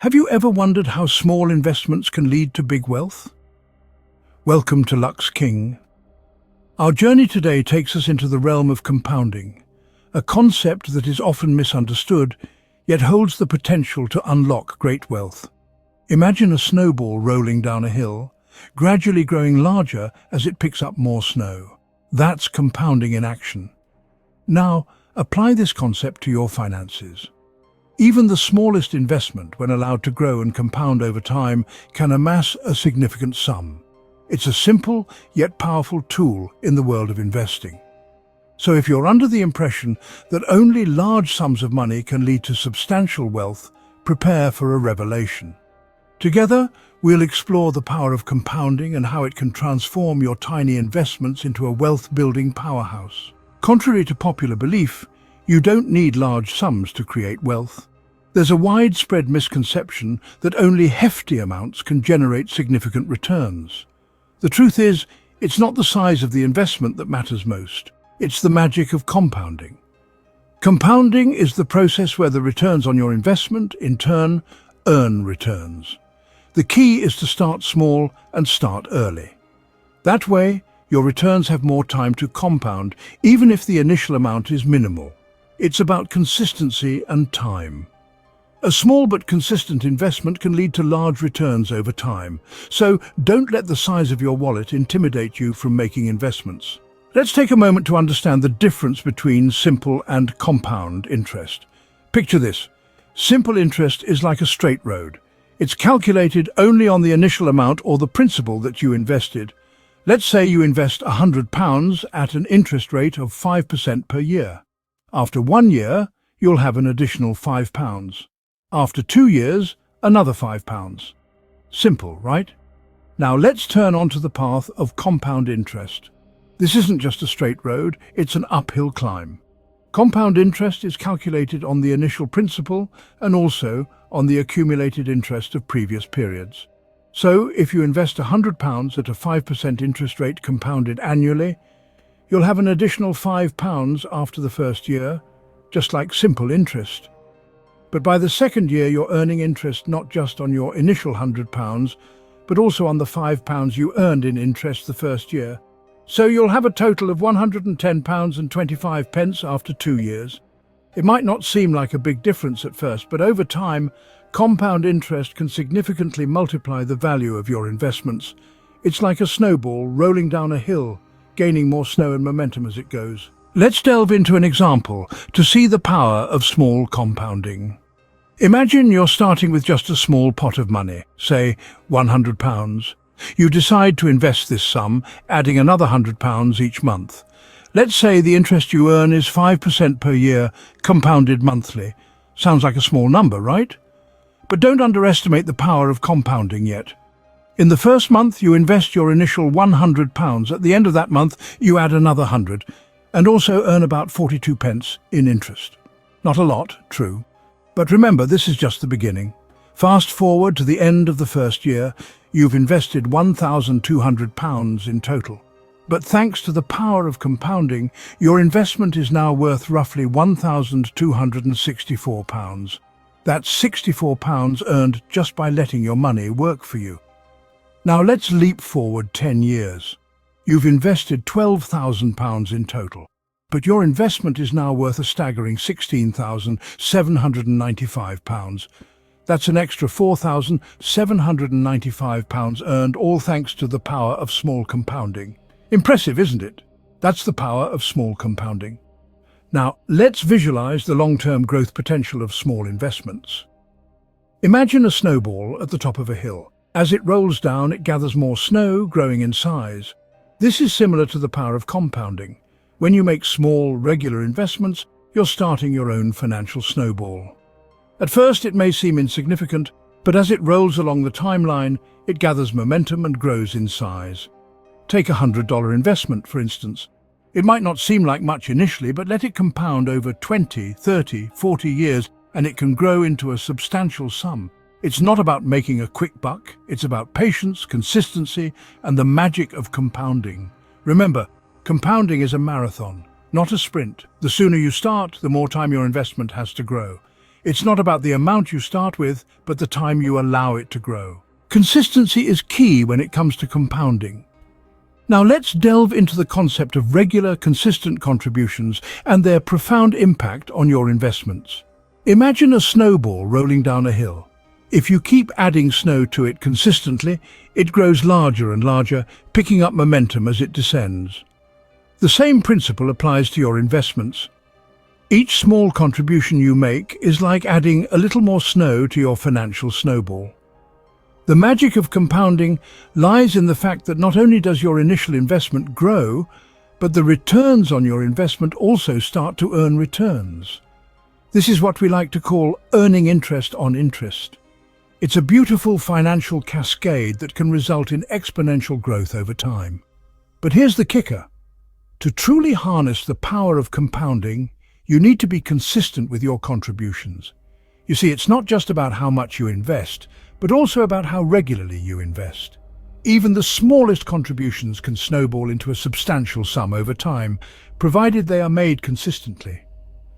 Have you ever wondered how small investments can lead to big wealth? Welcome to Lux King. Our journey today takes us into the realm of compounding, a concept that is often misunderstood, yet holds the potential to unlock great wealth. Imagine a snowball rolling down a hill, gradually growing larger as it picks up more snow. That's compounding in action. Now, apply this concept to your finances. Even the smallest investment, when allowed to grow and compound over time, can amass a significant sum. It's a simple yet powerful tool in the world of investing. So if you're under the impression that only large sums of money can lead to substantial wealth, prepare for a revelation. Together, we'll explore the power of compounding and how it can transform your tiny investments into a wealth-building powerhouse. Contrary to popular belief, you don't need large sums to create wealth. There's a widespread misconception that only hefty amounts can generate significant returns. The truth is, it's not the size of the investment that matters most. It's the magic of compounding. Compounding is the process where the returns on your investment, in turn, earn returns. The key is to start small and start early. That way, your returns have more time to compound, even if the initial amount is minimal. It's about consistency and time. A small but consistent investment can lead to large returns over time, so don't let the size of your wallet intimidate you from making investments. Let's take a moment to understand the difference between simple and compound interest. Picture this. Simple interest is like a straight road. It's calculated only on the initial amount or the principal that you invested. Let's say you invest £100 at an interest rate of 5% per year. After 1 year, you'll have an additional £5. After 2 years, another £5. Simple, right? Now let's turn onto the path of compound interest. This isn't just a straight road, it's an uphill climb. Compound interest is calculated on the initial principal and also on the accumulated interest of previous periods. So if you invest £100 at a 5% interest rate compounded annually, you'll have an additional £5 after the first year, just like simple interest. But by the second year, you're earning interest not just on your initial £100, but also on the £5 you earned in interest the first year. So you'll have a total of £110.25 after 2 years. It might not seem like a big difference at first, but over time, compound interest can significantly multiply the value of your investments. It's like a snowball rolling down a hill, gaining more snow and momentum as it goes. Let's delve into an example to see the power of small compounding. Imagine you're starting with just a small pot of money, say £100. You decide to invest this sum, adding another £100 each month. Let's say the interest you earn is 5% per year, compounded monthly. Sounds like a small number, right? But don't underestimate the power of compounding yet. In the first month, you invest your initial £100. At the end of that month, you add another 100, and also earn about 42 pence in interest. Not a lot, true. But remember, this is just the beginning. Fast forward to the end of the first year, you've invested £1,200 in total. But thanks to the power of compounding, your investment is now worth roughly £1,264. That's £64 earned just by letting your money work for you. Now let's leap forward 10 years. You've invested £12,000 in total, but your investment is now worth a staggering £16,795. That's an extra £4,795 earned, all thanks to the power of small compounding. Impressive, isn't it? That's the power of small compounding. Now, let's visualize the long-term growth potential of small investments. Imagine a snowball at the top of a hill. As it rolls down, it gathers more snow, growing in size. This is similar to the power of compounding. When you make small, regular investments, you're starting your own financial snowball. At first, it may seem insignificant, but as it rolls along the timeline, it gathers momentum and grows in size. Take a $100 investment, for instance. It might not seem like much initially, but let it compound over 20, 30, 40 years, and it can grow into a substantial sum. It's not about making a quick buck, it's about patience, consistency, and the magic of compounding. Remember, compounding is a marathon, not a sprint. The sooner you start, the more time your investment has to grow. It's not about the amount you start with, but the time you allow it to grow. Consistency is key when it comes to compounding. Now let's delve into the concept of regular, consistent contributions and their profound impact on your investments. Imagine a snowball rolling down a hill. If you keep adding snow to it consistently, it grows larger and larger, picking up momentum as it descends. The same principle applies to your investments. Each small contribution you make is like adding a little more snow to your financial snowball. The magic of compounding lies in the fact that not only does your initial investment grow, but the returns on your investment also start to earn returns. This is what we like to call earning interest on interest. It's a beautiful financial cascade that can result in exponential growth over time. But here's the kicker. To truly harness the power of compounding, you need to be consistent with your contributions. You see, it's not just about how much you invest, but also about how regularly you invest. Even the smallest contributions can snowball into a substantial sum over time, provided they are made consistently.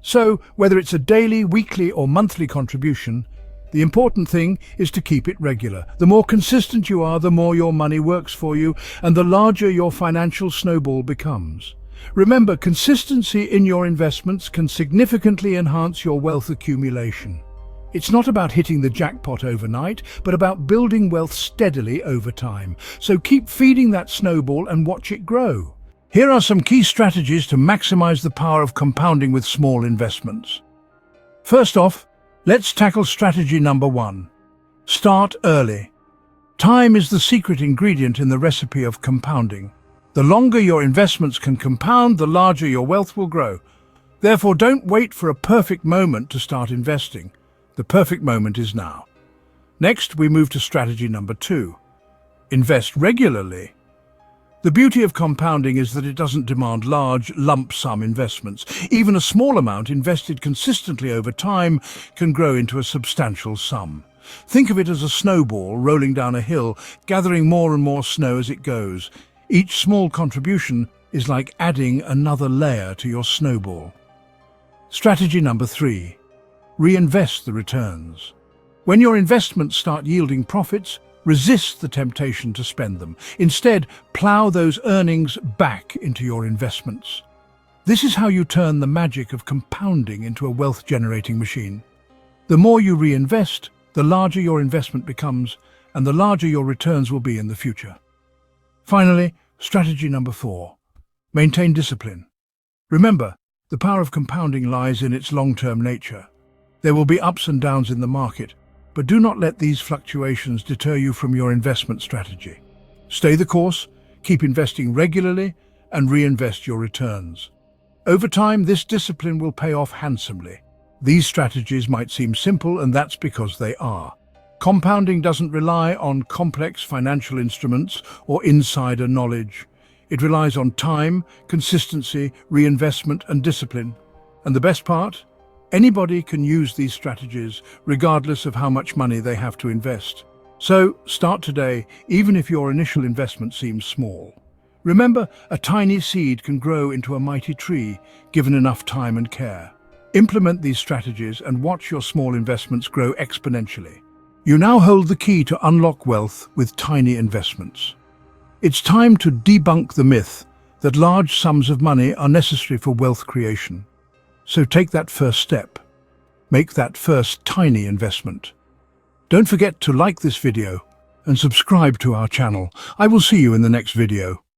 So, whether it's a daily, weekly, or monthly contribution, the important thing is to keep it regular. The more consistent you are, the more your money works for you, and the larger your financial snowball becomes. Remember, consistency in your investments can significantly enhance your wealth accumulation. It's not about hitting the jackpot overnight, but about building wealth steadily over time. So keep feeding that snowball and watch it grow. Here are some key strategies to maximize the power of compounding with small investments. First off, let's tackle strategy number 1. Start early. Time is the secret ingredient in the recipe of compounding. The longer your investments can compound, the larger your wealth will grow. Therefore, don't wait for a perfect moment to start investing. The perfect moment is now. Next, we move to strategy number 2. Invest regularly. The beauty of compounding is that it doesn't demand large, lump sum investments. Even a small amount invested consistently over time can grow into a substantial sum. Think of it as a snowball rolling down a hill, gathering more and more snow as it goes. Each small contribution is like adding another layer to your snowball. Strategy number 3. Reinvest the returns. When your investments start yielding profits, resist the temptation to spend them. Instead, plow those earnings back into your investments. This is how you turn the magic of compounding into a wealth-generating machine. The more you reinvest, the larger your investment becomes, and the larger your returns will be in the future. Finally, strategy number 4. Maintain discipline. Remember, the power of compounding lies in its long-term nature. There will be ups and downs in the market, but do not let these fluctuations deter you from your investment strategy. Stay the course, keep investing regularly, and reinvest your returns. Over time, this discipline will pay off handsomely. These strategies might seem simple, and that's because they are. Compounding doesn't rely on complex financial instruments or insider knowledge. It relies on time, consistency, reinvestment, and discipline. And the best part? Anybody can use these strategies, regardless of how much money they have to invest. So, start today, even if your initial investment seems small. Remember, a tiny seed can grow into a mighty tree, given enough time and care. Implement these strategies and watch your small investments grow exponentially. You now hold the key to unlock wealth with tiny investments. It's time to debunk the myth that large sums of money are necessary for wealth creation. So take that first step. Make that first tiny investment. Don't forget to like this video and subscribe to our channel. I will see you in the next video.